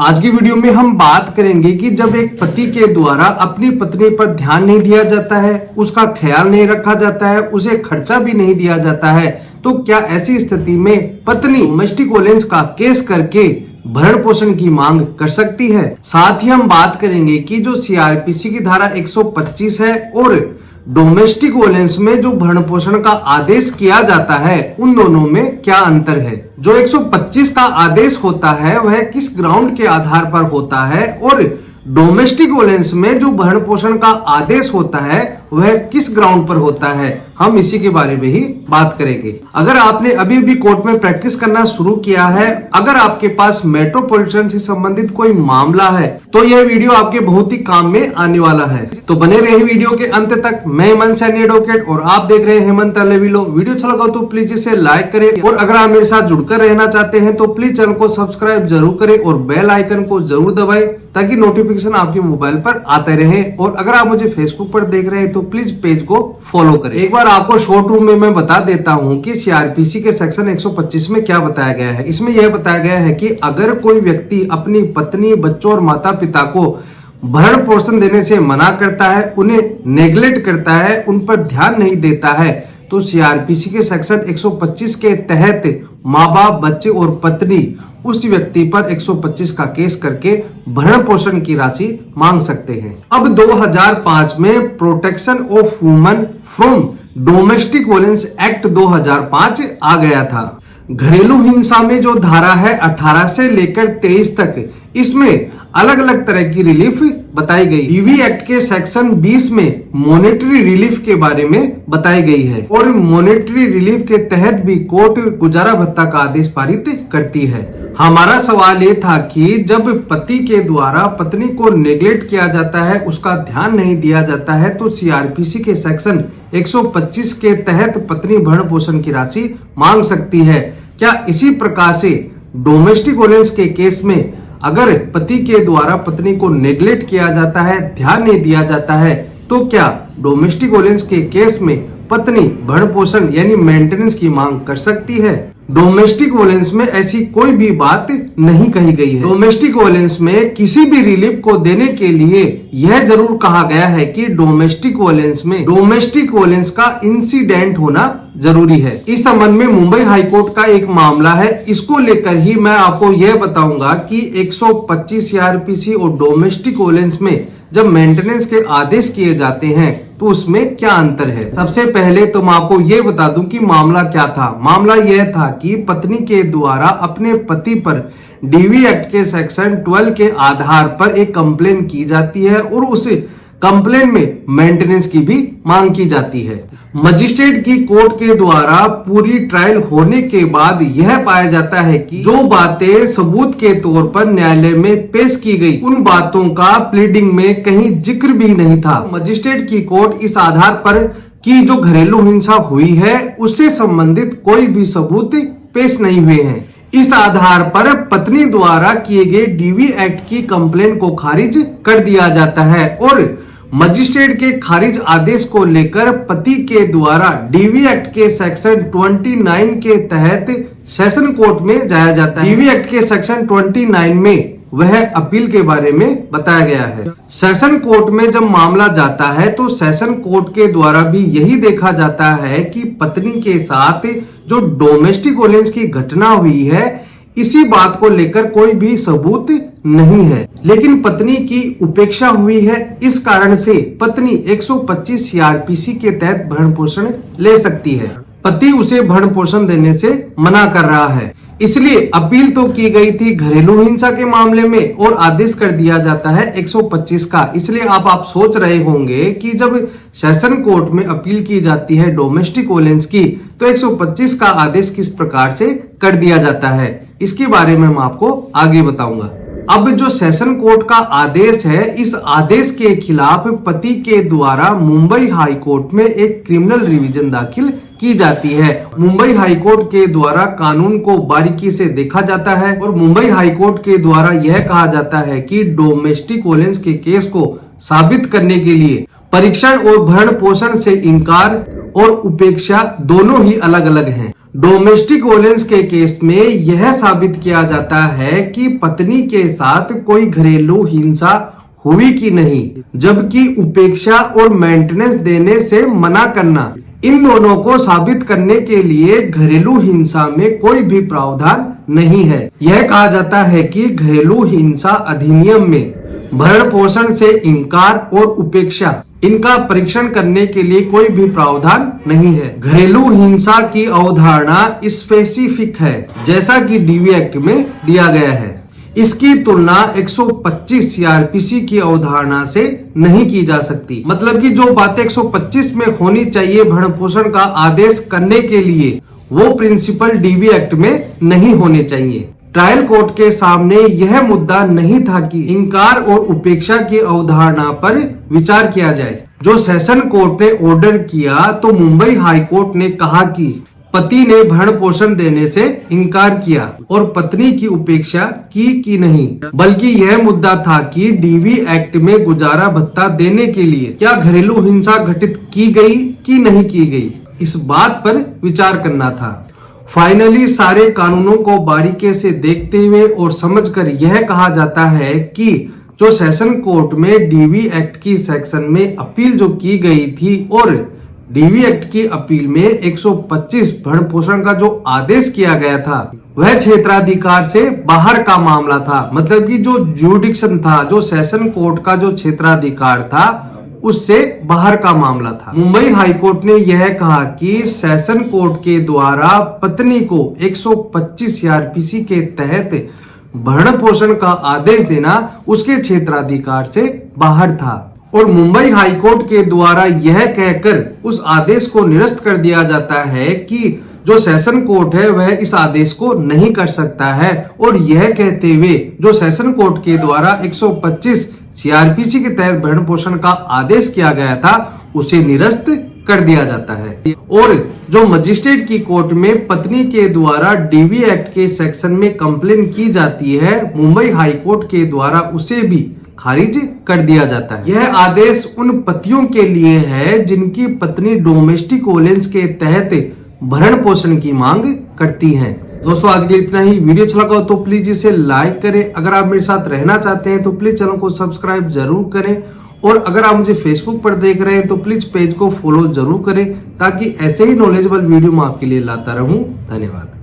आज की वीडियो में हम बात करेंगे कि जब एक पति के द्वारा अपनी पत्नी पर ध्यान नहीं दिया जाता है, उसका ख्याल नहीं रखा जाता है, उसे खर्चा भी नहीं दिया जाता है, तो क्या ऐसी स्थिति में पत्नी डोमेस्टिक वायलेंस का केस करके भरण पोषण की मांग कर सकती है। साथ ही हम बात करेंगे कि जो सीआरपीसी की धारा 125 है और डोमेस्टिक वायलेंस में जो भरण पोषण का आदेश किया जाता है उन दोनों में क्या अंतर है। जो 125 का आदेश होता है वह किस ग्राउंड के आधार पर होता है और डोमेस्टिक वायलेंस में जो भरण पोषण का आदेश होता है वह किस ग्राउंड पर होता है, हम इसी के बारे में ही बात करेंगे। अगर आपने अभी भी कोर्ट में प्रैक्टिस करना शुरू किया है, अगर आपके पास मेट्रोपॉलिटन से संबंधित कोई मामला है तो यह वीडियो आपके बहुत ही काम में आने वाला है। तो बने रहे वीडियो के अंत तक। मैं हेमंत सैनी एडवोकेट और आप देख रहे हैं हेमंत अलेविलो। वीडियो अच्छा लगा तो प्लीज इसे लाइक करें और अगर आप मेरे साथ जुड़कर रहना चाहते हैं तो प्लीज चैनल को सब्सक्राइब जरूर करें और बेल आइकन को जरूर दबाएं ताकि नोटिफिकेशन आपके मोबाइल पर आते रहे। और अगर आप मुझे फेसबुक पर देख रहे हैं तो प्लीज पेज को फॉलो करें। एक बार आपको शॉर्ट रूम में मैं बता देता हूं कि सीआरपीसी के सेक्शन 125 में क्या बताया गया है। इसमें यह बताया गया है कि अगर कोई व्यक्ति अपनी पत्नी, बच्चों और माता पिता को भरण पोषण देने से मना करता है, उन्हें नेग्लेक्ट करता है, उन पर ध्यान नहीं देता है, तो सीआरपीसी के सेक्शन 125 के तहत माँ बाप, बच्चे और पत्नी उस व्यक्ति पर 125 का केस करके भरण पोषण की राशि मांग सकते हैं। अब 2005 में protection of woman from domestic violence act 2005 आ गया था। घरेलू हिंसा में जो धारा है 18 से लेकर 23 तक, इसमें अलग अलग तरह की रिलीफ बताई गई। डीवी एक्ट के सेक्शन 20 में मॉनेटरी रिलीफ के बारे में बताई गई है और मॉनेटरी रिलीफ के तहत भी कोर्ट गुजारा भत्ता का आदेश पारित करती है। हमारा सवाल ये था कि जब पति के द्वारा पत्नी को नेग्लेक्ट किया जाता है, उसका ध्यान नहीं दिया जाता है, तो सीआरपीसी के सेक्शन 125 के तहत पत्नी भरण पोषण की राशि मांग सकती है। क्या इसी प्रकार से डोमेस्टिक वायलेंस के केस में अगर पति के द्वारा पत्नी को नेग्लेक्ट किया जाता है, ध्यान नहीं दिया जाता है, तो क्या डोमेस्टिक वायलेंस के केस में पत्नी भरण पोषण यानी मेंटेनेंस की मांग कर सकती है? डोमेस्टिक वायलेंस में ऐसी कोई भी बात नहीं कही गई है। डोमेस्टिक वायलेंस में किसी भी रिलीफ को देने के लिए यह जरूर कहा गया है कि डोमेस्टिक वायलेंस में डोमेस्टिक वायलेंस का इंसिडेंट होना जरूरी है। इस संबंध में मुंबई हाईकोर्ट का एक मामला है, इसको लेकर ही मैं आपको यह बताऊंगा कि 125 सीआरपीसी और डोमेस्टिक वायलेंस में जब मेंटेनेंस के आदेश किए जाते हैं तो उसमें क्या अंतर है। सबसे पहले तो मैं आपको ये बता दूं कि मामला क्या था। मामला यह था कि पत्नी के द्वारा अपने पति पर डीवी एक्ट के सेक्शन 12 के आधार पर एक कंप्लेन की जाती है और उस कंप्लेन में मेंटेनेंस की भी मांग की जाती है। मजिस्ट्रेट की कोर्ट के द्वारा पूरी ट्रायल होने के बाद यह पाया जाता है कि जो बातें सबूत के तौर पर न्यायालय में पेश की गई, उन बातों का प्लीडिंग में कहीं जिक्र भी नहीं था। मजिस्ट्रेट की कोर्ट इस आधार पर कि जो घरेलू हिंसा हुई है उससे संबंधित कोई भी सबूत पेश नहीं हुए हैं, इस आधार पर पत्नी द्वारा किए गए डीवी एक्ट की कंप्लेन को खारिज कर दिया जाता है और मजिस्ट्रेट के खारिज आदेश को लेकर पति के द्वारा डीवी एक्ट के सेक्शन 29 के तहत सेशन कोर्ट में जाया जाता है। डीवी एक्ट के सेक्शन 29 में वह अपील के बारे में बताया गया है। सेशन कोर्ट में जब मामला जाता है तो सेशन कोर्ट के द्वारा भी यही देखा जाता है कि पत्नी के साथ जो डोमेस्टिक वायलेंस की घटना हुई है, इसी बात को लेकर कोई भी सबूत नहीं है, लेकिन पत्नी की उपेक्षा हुई है। इस कारण से पत्नी 125 सीआरपीसी के तहत भरण पोषण ले सकती है। पति उसे भरण पोषण देने से मना कर रहा है, इसलिए अपील तो की गई थी घरेलू हिंसा के मामले में और आदेश कर दिया जाता है 125 का। इसलिए आप सोच रहे होंगे कि जब सेशन कोर्ट में अपील की जाती है डोमेस्टिक वायलेंस की तो 125 का आदेश किस प्रकार से कर दिया जाता है, इसके बारे में मैं आपको आगे बताऊंगा। अब जो सेशन कोर्ट का आदेश है, इस आदेश के खिलाफ पति के द्वारा मुंबई हाई कोर्ट में एक क्रिमिनल रिवीजन दाखिल की जाती है। मुंबई हाई कोर्ट के द्वारा कानून को बारीकी से देखा जाता है और मुंबई हाई कोर्ट के द्वारा यह कहा जाता है कि डोमेस्टिक वायलेंस के केस को साबित करने के लिए परीक्षण और भरण पोषण से इनकार और उपेक्षा दोनों ही अलग अलग हैं। डोमेस्टिक वोलेंस के केस में यह साबित किया जाता है कि पत्नी के साथ कोई घरेलू हिंसा हुई कि नहीं, जबकि उपेक्षा और मेंटेनेंस देने से मना करना, इन दोनों को साबित करने के लिए घरेलू हिंसा में कोई भी प्रावधान नहीं है। यह कहा जाता है कि घरेलू हिंसा अधिनियम में भरण पोषण से इनकार और उपेक्षा, इनका परीक्षण करने के लिए कोई भी प्रावधान नहीं है। घरेलू हिंसा की अवधारणा स्पेसिफिक है, जैसा कि डीवी एक्ट में दिया गया है। इसकी तुलना 125 सीआरपीसी की अवधारणा से नहीं की जा सकती। मतलब कि जो बातें 125 में होनी चाहिए भरण पोषण का आदेश करने के लिए, वो प्रिंसिपल डीवी एक्ट में नहीं होने चाहिए। ट्रायल कोर्ट के सामने यह मुद्दा नहीं था कि इनकार और उपेक्षा की अवधारणा पर विचार किया जाए। जो सेशन कोर्ट ने ऑर्डर किया तो मुंबई हाई कोर्ट ने कहा कि पति ने भरण पोषण देने से इनकार किया और पत्नी की उपेक्षा की कि नहीं, बल्कि यह मुद्दा था कि डीवी एक्ट में गुजारा भत्ता देने के लिए क्या घरेलू हिंसा घटित की गई कि नहीं की गई, इस बात पर विचार करना था। फाइनली सारे कानूनों को बारीकी से देखते हुए और समझकर यह कहा जाता है कि जो सेशन कोर्ट में डीवी एक्ट की सेक्शन में अपील जो की गई थी और डीवी एक्ट की अपील में 125 भरण पोषण का जो आदेश किया गया था, वह क्षेत्राधिकार से बाहर का मामला था। मतलब कि जो ज्यूडिक्शन था, जो सेशन कोर्ट का जो क्षेत्राधिकार था, उससे बाहर का मामला था। मुंबई हाई कोर्ट ने यह कहा कि सेशन कोर्ट के द्वारा पत्नी को 125 सीआरपीसी के तहत भरण पोषण का आदेश देना उसके क्षेत्राधिकार से बाहर था और मुंबई हाई कोर्ट के द्वारा यह कहकर उस आदेश को निरस्त कर दिया जाता है कि जो सेशन कोर्ट है वह इस आदेश को नहीं कर सकता है, और यह कहते हुए जो सेशन कोर्ट के द्वारा 125 सीआरपीसी के तहत भरण पोषण का आदेश किया गया था उसे निरस्त कर दिया जाता है। और जो मजिस्ट्रेट की कोर्ट में पत्नी के द्वारा डीवी एक्ट के सेक्शन में कंप्लेन की जाती है, मुंबई हाई कोर्ट के द्वारा उसे भी खारिज कर दिया जाता है। यह आदेश उन पतियों के लिए है जिनकी पत्नी डोमेस्टिक वोलेंस के तहत भरण पोषण की मांग करती हैं। दोस्तों आज के लिए इतना ही। वीडियो अच्छा लगा हो तो प्लीज इसे लाइक करें। अगर आप मेरे साथ रहना चाहते हैं तो प्लीज चैनल को सब्सक्राइब जरूर करें, और अगर आप मुझे फेसबुक पर देख रहे हैं तो प्लीज पेज को फॉलो जरूर करें, ताकि ऐसे ही नॉलेजेबल वीडियो मैं आपके लिए लाता रहूं। धन्यवाद।